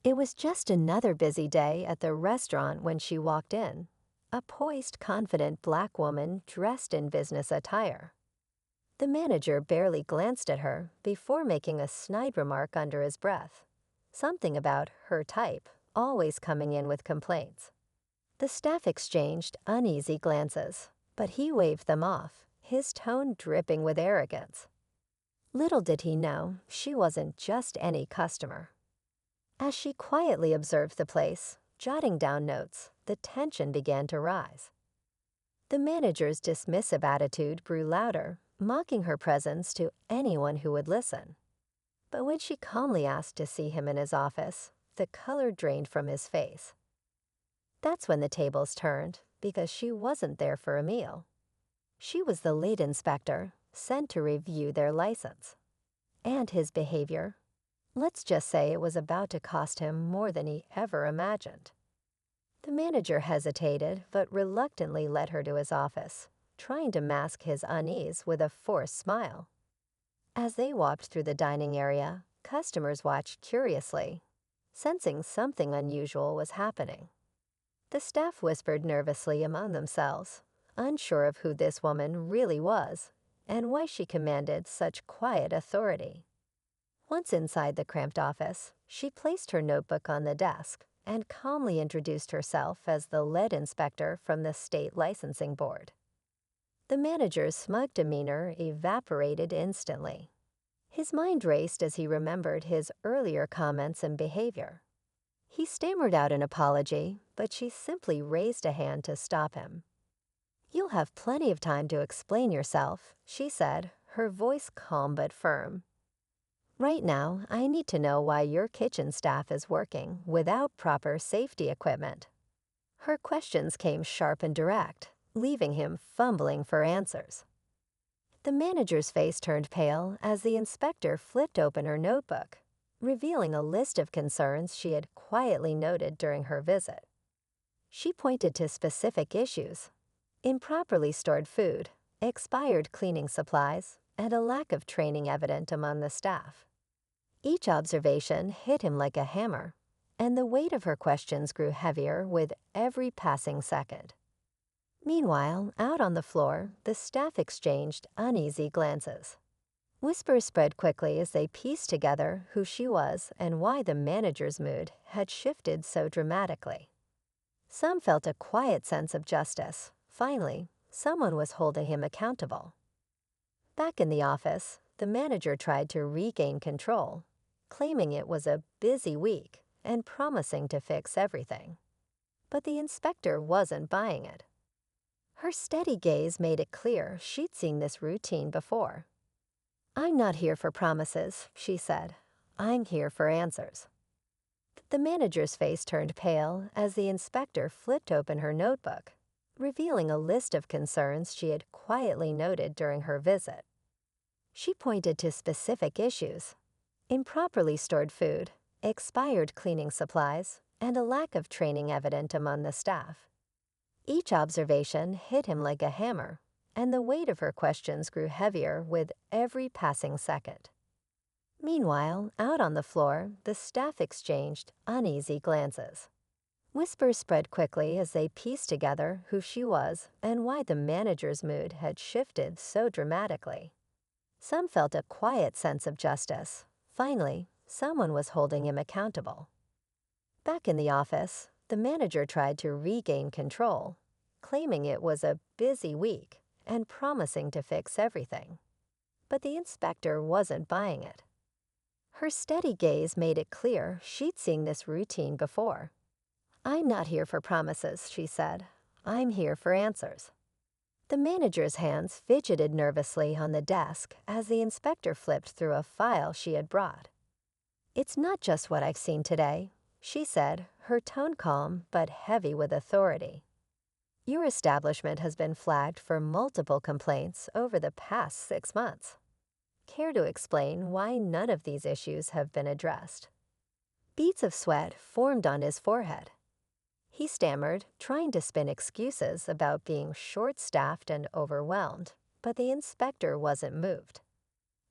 It was just another busy day at the restaurant when she walked in. A poised, confident black woman dressed in business attire. The manager barely glanced at her before making a snide remark under his breath. Something about her type, always coming in with complaints. The staff exchanged uneasy glances, but he waved them off, his tone dripping with arrogance. Little did he know, she wasn't just any customer. As she quietly observed the place, jotting down notes, the tension began to rise. The manager's dismissive attitude grew louder, mocking her presence to anyone who would listen. But when she calmly asked to see him in his office, the color drained from his face. That's when the tables turned, because she wasn't there for a meal. She was the lead inspector, sent to review their license. And his behavior, let's just say it was about to cost him more than he ever imagined. The manager hesitated, but reluctantly led her to his office, trying to mask his unease with a forced smile. As they walked through the dining area, customers watched curiously, sensing something unusual was happening. The staff whispered nervously among themselves, unsure of who this woman really was and why she commanded such quiet authority. Once inside the cramped office, she placed her notebook on the desk and calmly introduced herself as the lead inspector from the state licensing board. The manager's smug demeanor evaporated instantly. His mind raced as he remembered his earlier comments and behavior. He stammered out an apology, but she simply raised a hand to stop him. "You'll have plenty of time to explain yourself," she said, her voice calm but firm. "Right now, I need to know why your kitchen staff is working without proper safety equipment." Her questions came sharp and direct, leaving him fumbling for answers. The manager's face turned pale as the inspector flipped open her notebook, revealing a list of concerns she had quietly noted during her visit. She pointed to specific issues: improperly stored food, expired cleaning supplies, and a lack of training evident among the staff. Each observation hit him like a hammer, and the weight of her questions grew heavier with every passing second. Meanwhile, out on the floor, the staff exchanged uneasy glances. Whispers spread quickly as they pieced together who she was and why the manager's mood had shifted so dramatically. Some felt a quiet sense of justice. Finally, someone was holding him accountable. Back in the office, the manager tried to regain control, claiming it was a busy week and promising to fix everything. But the inspector wasn't buying it. Her steady gaze made it clear she'd seen this routine before. "I'm not here for promises," she said. "I'm here for answers." The manager's face turned pale as the inspector flipped open her notebook, revealing a list of concerns she had quietly noted during her visit. She pointed to specific issues: improperly stored food, expired cleaning supplies, and a lack of training evident among the staff. Each observation hit him like a hammer, and the weight of her questions grew heavier with every passing second. Meanwhile, out on the floor, the staff exchanged uneasy glances. Whispers spread quickly as they pieced together who she was and why the manager's mood had shifted so dramatically. Some felt a quiet sense of justice. Finally, someone was holding him accountable. Back in the office, the manager tried to regain control, claiming it was a busy week and promising to fix everything. But the inspector wasn't buying it. Her steady gaze made it clear she'd seen this routine before. "I'm not here for promises," she said. "I'm here for answers." The manager's hands fidgeted nervously on the desk as the inspector flipped through a file she had brought. "It's not just what I've seen today," she said, her tone calm but heavy with authority. "Your establishment has been flagged for multiple complaints over the past 6 months. Care to explain why none of these issues have been addressed?" Beads of sweat formed on his forehead. He stammered, trying to spin excuses about being short-staffed and overwhelmed, but the inspector wasn't moved.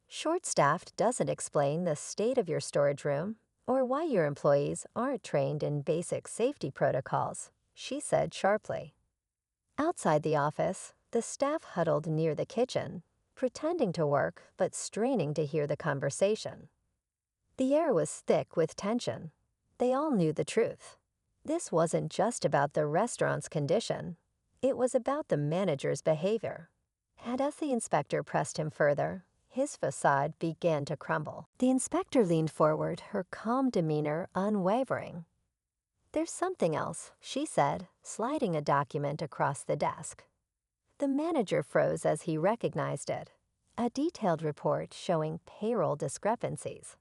"Short-staffed doesn't explain the state of your storage room, or why your employees aren't trained in basic safety protocols, she said sharply. Outside the office, the staff huddled near the kitchen, pretending to work but straining to hear the conversation. The air was thick with tension. They all knew the truth. This wasn't just about the restaurant's condition. It was about the manager's behavior. And as the inspector pressed him further, his facade began to crumble. The inspector leaned forward, her calm demeanor unwavering. "There's something else," she said, sliding a document across the desk. The manager froze as he recognized it, a detailed report showing payroll discrepancies.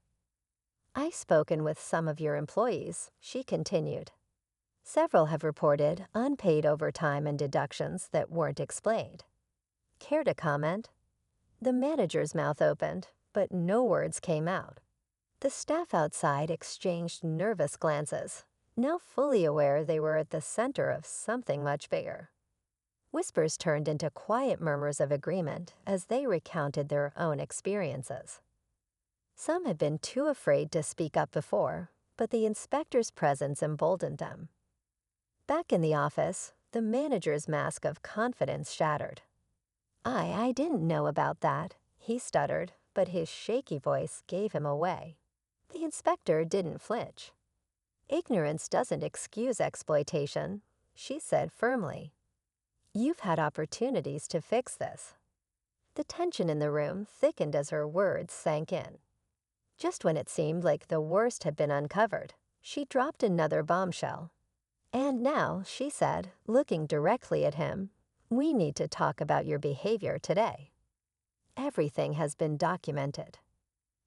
"I've spoken with some of your employees," she continued. "Several have reported unpaid overtime and deductions that weren't explained. Care to comment?" The manager's mouth opened, but no words came out. The staff outside exchanged nervous glances, now fully aware they were at the center of something much bigger. Whispers turned into quiet murmurs of agreement as they recounted their own experiences. Some had been too afraid to speak up before, but the inspector's presence emboldened them. Back in the office, the manager's mask of confidence shattered. I didn't know about that," he stuttered, but his shaky voice gave him away. The inspector didn't flinch. "Ignorance doesn't excuse exploitation," she said firmly. "You've had opportunities to fix this." The tension in the room thickened as her words sank in. Just when it seemed like the worst had been uncovered, she dropped another bombshell. "And now," she said, looking directly at him, "we need to talk about your behavior today. Everything has been documented."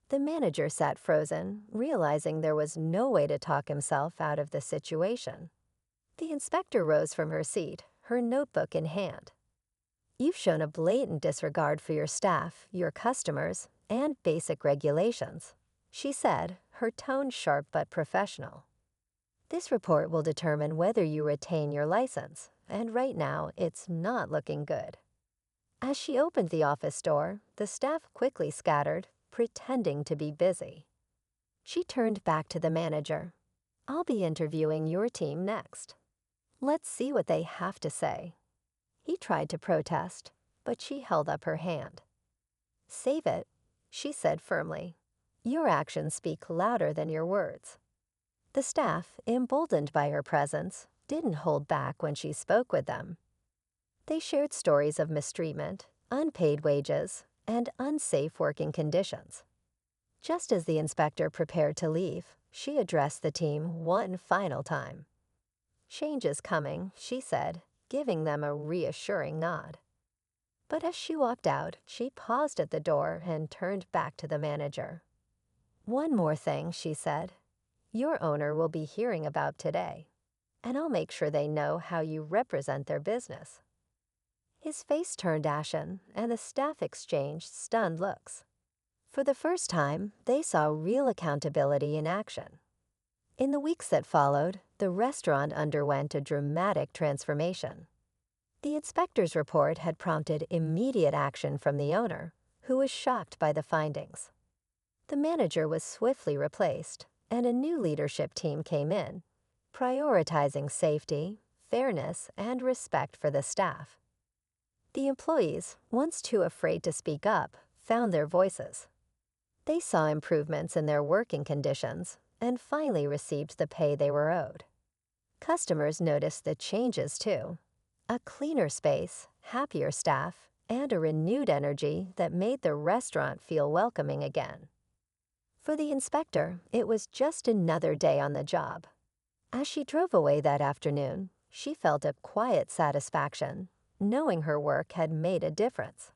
The manager sat frozen, realizing there was no way to talk himself out of the situation. The inspector rose from her seat, her notebook in hand. "You've shown a blatant disregard for your staff, your customers, and basic regulations," she said, her tone sharp but professional. "This report will determine whether you retain your license, and right now it's not looking good." As she opened the office door, the staff quickly scattered, pretending to be busy. She turned back to the manager. "I'll be interviewing your team next. Let's see what they have to say." He tried to protest, but she held up her hand. "Save it," she said firmly. "Your actions speak louder than your words." The staff, emboldened by her presence, didn't hold back when she spoke with them. They shared stories of mistreatment, unpaid wages, and unsafe working conditions. Just as the inspector prepared to leave, she addressed the team one final time. "Change is coming," she said, giving them a reassuring nod. But as she walked out, she paused at the door and turned back to the manager. "One more thing," she said. "Your owner will be hearing about today, and I'll make sure they know how you represent their business." His face turned ashen, and the staff exchanged stunned looks. For the first time, they saw real accountability in action. In the weeks that followed, the restaurant underwent a dramatic transformation. The inspector's report had prompted immediate action from the owner, who was shocked by the findings. The manager was swiftly replaced, and a new leadership team came in, prioritizing safety, fairness, and respect for the staff. The employees, once too afraid to speak up, found their voices. They saw improvements in their working conditions and finally received the pay they were owed. Customers noticed the changes too: a cleaner space, happier staff, and a renewed energy that made the restaurant feel welcoming again. For the inspector, it was just another day on the job. As she drove away that afternoon, she felt a quiet satisfaction, knowing her work had made a difference.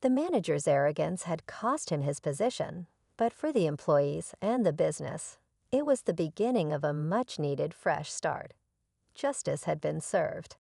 The manager's arrogance had cost him his position, but for the employees and the business, it was the beginning of a much-needed fresh start. Justice had been served.